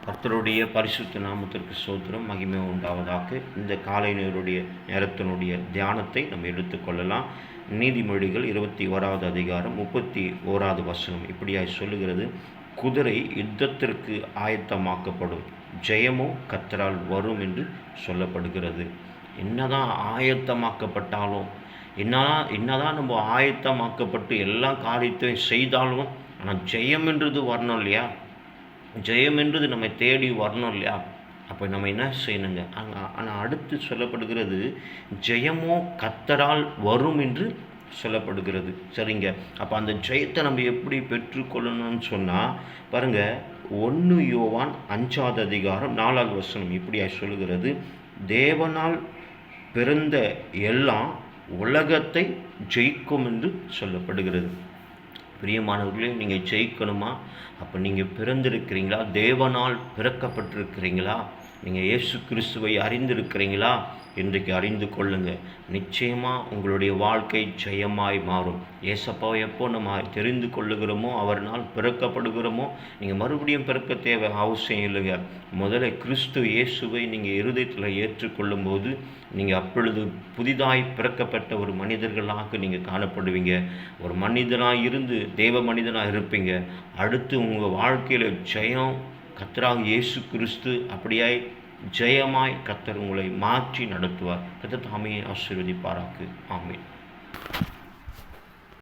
கர்த்தருடைய பரிசுத்த நாமத்திற்கு ஸ்தோத்திரம் மகிமை உண்டாவதாக. இந்த காலை நேரத்தினுடைய தியானத்தை நம்ம எடுத்துக்கொள்ளலாம். நீதிமொழிகள் 21வது அதிகாரம் 31வது வசனம் இப்படியாய் சொல்லுகிறது: குதிரை யுத்தத்திற்கு ஆயத்தமாக்கப்படும், ஜெயமோ கர்த்தரால் வரும் என்று சொல்லப்படுகிறது. என்னதான் ஆயத்தமாக்கப்பட்டாலும், என்னதான் நம்ம ஆயத்தமாக்கப்பட்டு எல்லா காரியத்தையும் செய்தாலும், ஆனால் ஜெயம் என்றது வரணும் இல்லையா? ஜெயம் என்றது நம்மை தேடி வரணும் இல்லையா? அப்போ நம்ம என்ன செய்யணுங்க? ஆனால் அடுத்து சொல்லப்படுகிறது, ஜெயமோ கர்த்தரால் வரும் என்று சொல்லப்படுகிறது. சரிங்க, அப்போ அந்த ஜெயத்தை நம்ம எப்படி பெற்றுக்கொள்ளணும்னு சொன்னால் பாருங்கள், 1 யோவான் 5வது அதிகாரம் 4வது வசனம் இப்படியா சொல்லுகிறது: தேவனால் பிறந்த எல்லாம் உலகத்தை ஜெயிக்கும் என்று சொல்லப்படுகிறது. பிரியமானவர்களே, நீங்கள் ஜெயிக்கணுமா? அப்போ நீங்கள் பிறந்திருக்கிறீங்களா? தேவனால் பிறக்கப்பட்டிருக்கிறீங்களா? நீங்கள் இயேசு கிறிஸ்துவை அறிந்திருக்கிறீங்களா? இன்றைக்கு அறிந்து கொள்ளுங்கள். நிச்சயமாக உங்களுடைய வாழ்க்கை ஜெயமாய் மாறும். ஏசப்பாவை எப்போ நம்ம தெரிந்து கொள்ளுகிறோமோ, அவர்னால் பிறக்கப்படுகிறோமோ, நீங்கள் மறுபடியும் பிறக்க தேவை அவசியம் இல்லைங்க. முதல்ல கிறிஸ்து இயேசுவை நீங்கள் இருதயத்தில் ஏற்றுக்கொள்ளும் போது நீங்கள் அப்பொழுது புதிதாய் பிறக்கப்பட்ட ஒரு மனிதர்களாக நீங்கள் காணப்படுவீங்க. ஒரு மனிதனாக இருந்து தேவ மனிதனாக இருப்பீங்க. அடுத்து உங்கள் வாழ்க்கையில் ஜெயம் கர்த்தராகிய இயேசு கிறிஸ்து அப்படியாய் ஜெயமாய் கர்த்தர் உங்களை மாற்றி நடத்துவார். கர்த்தர் தாமே ஆசீர்வதிப்பாராக. ஆமென்.